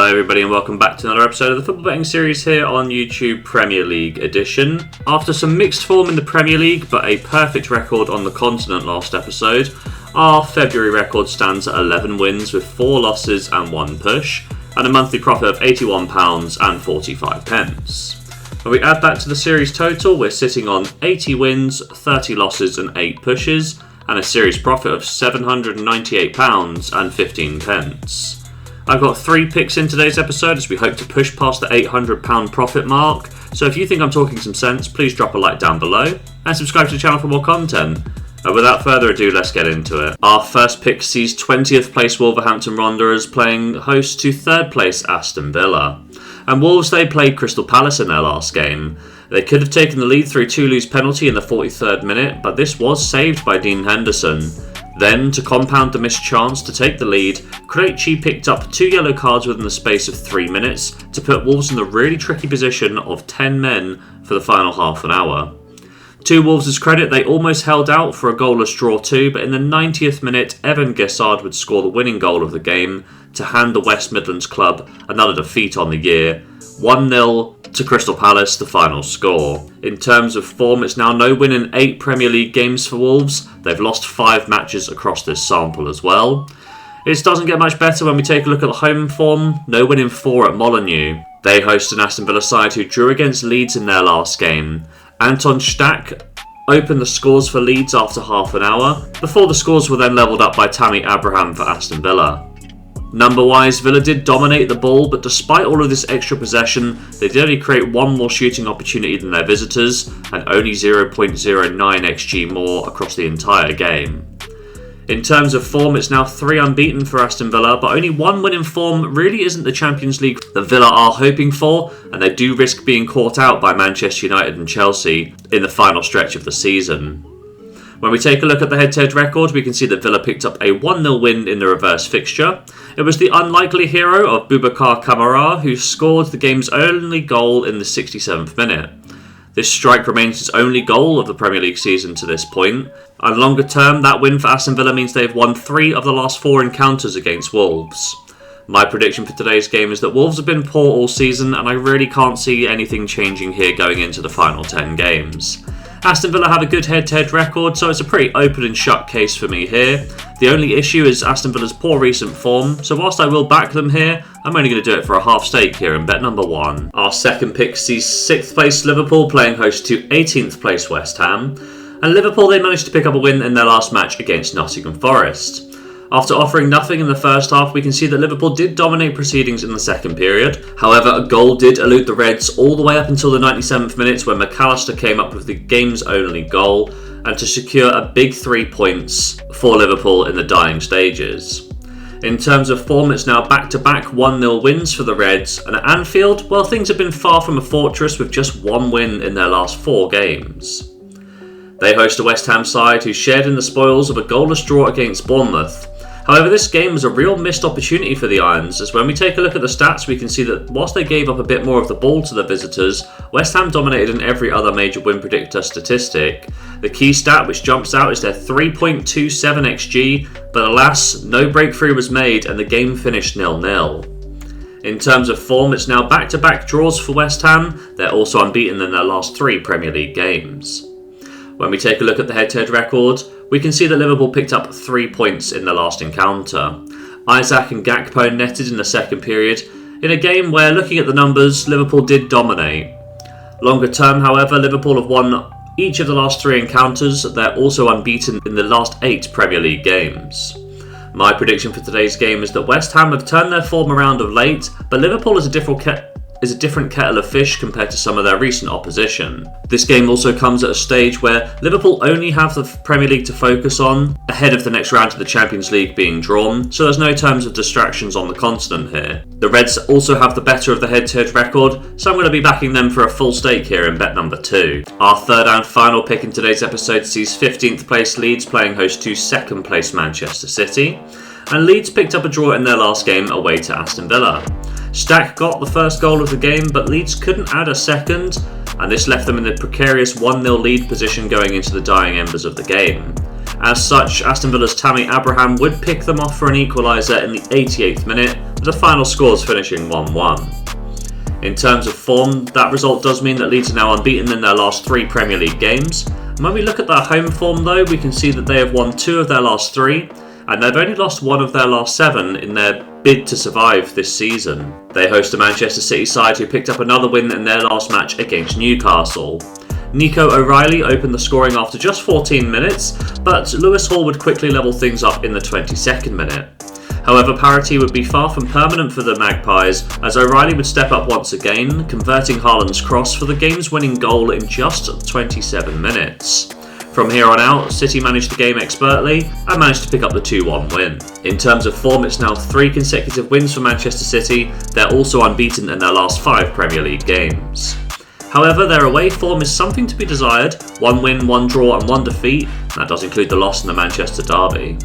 everybody and welcome back to another episode of the Football Betting Series here on YouTube Premier League edition. After some mixed form in the Premier League but a perfect record on the continent last episode, our February record stands at 11 wins with 4 losses and 1 push, and a monthly profit of £81.45. When we add that to the series total, we're sitting on 80 wins, 30 losses and 8 pushes, and a series profit of £798.15. I've got 3 picks in today's episode as we hope to push past the £800 profit mark, so if you think I'm talking some sense, please drop a like down below and subscribe to the channel for more content. Without further ado, let's get into it. Our first pick sees 20th place Wolverhampton Wanderers playing host to 3rd place Aston Villa. And Wolves, they played Crystal Palace in their last game. They could have taken the lead through Toulou's penalty in the 43rd minute, but this was saved by Dean Henderson. Then, to compound the missed chance to take the lead, Krejci picked up 2 yellow cards within the space of 3 minutes to put Wolves in the really tricky position of 10 men for the final half an hour. To Wolves' credit, they almost held out for a goalless draw too, but in the 90th minute, Evan Gessard would score the winning goal of the game to hand the West Midlands club another defeat on the year. 1-0 to Crystal Palace, the final score. In terms of form, it's now no win in 8 Premier League games for Wolves. They've lost 5 matches across this sample as well. It doesn't get much better when we take a look at the home form. No win in 4 at Molineux. They host an Aston Villa side who drew against Leeds in their last game. Anton Stack opened the scores for Leeds after half an hour, before the scores were then levelled up by Tammy Abraham for Aston Villa. Number-wise, Villa did dominate the ball, but despite all of this extra possession, they did only create 1 more shooting opportunity than their visitors, and only 0.09 XG more across the entire game. In terms of form, it's now 3 unbeaten for Aston Villa, but only 1 win in form really isn't the Champions League that Villa are hoping for, and they do risk being caught out by Manchester United and Chelsea in the final stretch of the season. When we take a look at the head-to-head record, we can see that Villa picked up a 1-0 win in the reverse fixture. It was the unlikely hero of Boubacar Kamara who scored the game's only goal in the 67th minute. This strike remains his only goal of the Premier League season to this point, and longer term, that win for Aston Villa means they've won 3 of the last 4 encounters against Wolves. My prediction for today's game is that Wolves have been poor all season, and I really can't see anything changing here going into the final 10 games. Aston Villa have a good head-to-head record, so it's a pretty open and shut case for me here. The only issue is Aston Villa's poor recent form, so whilst I will back them here, I'm only going to do it for a half stake here in bet number 1. Our second pick sees 6th place Liverpool playing host to 18th place West Ham, and Liverpool, they managed to pick up a win in their last match against Nottingham Forest. After offering nothing in the first half, we can see that Liverpool did dominate proceedings in the second period. However, a goal did elude the Reds all the way up until the 97th minute when McAllister came up with the game's only goal and to secure a big 3 points for Liverpool in the dying stages. In terms of form, it's now back-to-back 1-0 wins for the Reds, and at Anfield, well, things have been far from a fortress with just 1 win in their last 4 games. They host a West Ham side who shared in the spoils of a goalless draw against Bournemouth. However, this game was a real missed opportunity for the Irons, as when we take a look at the stats, we can see that whilst they gave up a bit more of the ball to the visitors, West Ham dominated in every other major win predictor statistic. The key stat which jumps out is their 3.27 XG, but alas, no breakthrough was made and the game finished 0-0. In terms of form, it's now back-to-back draws for West Ham. They're also unbeaten in their last 3 Premier League games. When we take a look at the head-to-head record, we can see that Liverpool picked up 3 points in the last encounter. Isaac and Gakpo netted in the second period, in a game where, looking at the numbers, Liverpool did dominate. Longer term, however, Liverpool have won each of the last 3 encounters. They're also unbeaten in the last 8 Premier League games. My prediction for today's game is that West Ham have turned their form around of late, but Liverpool is a different kettle of fish compared to some of their recent opposition. This game also comes at a stage where Liverpool only have the Premier League to focus on, ahead of the next round of the Champions League being drawn, so there's no terms of distractions on the continent here. The Reds also have the better of the head-to-head record, so I'm going to be backing them for a full stake here in bet number 2. Our third and final pick in today's episode sees 15th place Leeds playing host to 2nd place Manchester City, and Leeds picked up a draw in their last game away to Aston Villa. Stack got the first goal of the game, but Leeds couldn't add a second, and this left them in a precarious 1-0 lead position going into the dying embers of the game. As such, Aston Villa's Tammy Abraham would pick them off for an equaliser in the 88th minute, with the final scores finishing 1-1. In terms of form, that result does mean that Leeds are now unbeaten in their last 3 Premier League games. And when we look at their home form though, we can see that they have won 2 of their last 3, and they've only lost 1 of their last 7 in their bid to survive this season. They host a Manchester City side who picked up another win in their last match against Newcastle. Nico O'Reilly opened the scoring after just 14 minutes, but Lewis Hall would quickly level things up in the 22nd minute. However, parity would be far from permanent for the Magpies, as O'Reilly would step up once again, converting Haaland's cross for the game's winning goal in just 27 minutes. From here on out, City managed the game expertly and managed to pick up the 2-1 win. In terms of form, it's now 3 consecutive wins for Manchester City. They're also unbeaten in their last 5 Premier League games. However, their away form is something to be desired: 1 win, 1 draw and 1 defeat. That does include the loss in the Manchester derby.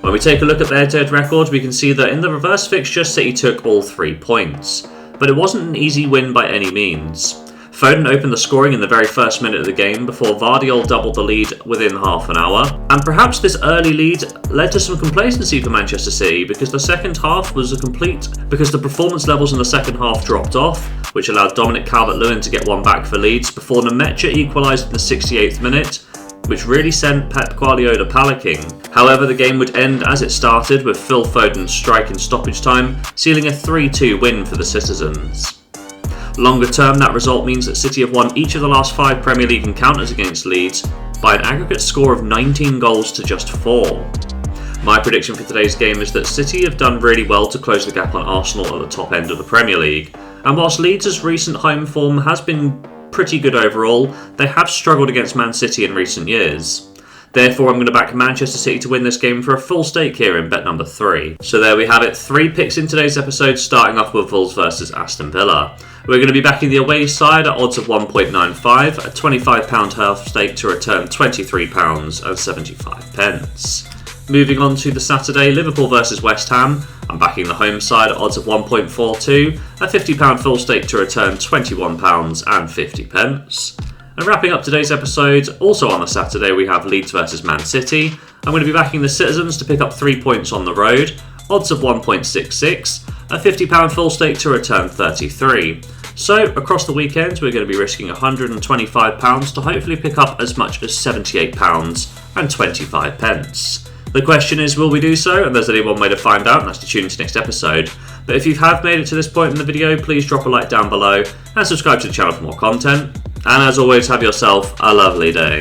When we take a look at their head-to-head record, we can see that in the reverse fixture, City took all 3 points. But it wasn't an easy win by any means. Foden opened the scoring in the very first minute of the game before Vardiol doubled the lead within half an hour. And perhaps this early lead led to some complacency for Manchester City because the performance levels in the second half dropped off, which allowed Dominic Calvert-Lewin to get one back for Leeds before Nemecha equalised in the 68th minute, which really sent Pep Guardiola panicking. However, the game would end as it started, with Phil Foden's strike in stoppage time, sealing a 3-2 win for the Citizens. Longer term, that result means that City have won each of the last 5 Premier League encounters against Leeds by an aggregate score of 19 goals to just 4. My prediction for today's game is that City have done really well to close the gap on Arsenal at the top end of the Premier League, and whilst Leeds' recent home form has been pretty good overall, they have struggled against Man City in recent years. Therefore, I'm going to back Manchester City to win this game for a full stake here in bet number 3. So there we have it, 3 picks in today's episode, starting off with Wolves versus Aston Villa. We're going to be backing the away side at odds of 1.95, a £25 half stake to return £23.75. Moving on to the Saturday, Liverpool versus West Ham. I'm backing the home side at odds of 1.42, a £50 full stake to return £21.50. And wrapping up today's episode, also on the Saturday, we have Leeds versus Man City. I'm going to be backing the Citizens to pick up 3 points on the road, odds of 1.66, a £50 full stake to return 33. So, across the weekend, we're going to be risking £125 to hopefully pick up as much as £78.25. The question is, will we do so? And there's only one way to find out, and that's to tune into next episode. But if you have made it to this point in the video, please drop a like down below and subscribe to the channel for more content. And as always, have yourself a lovely day.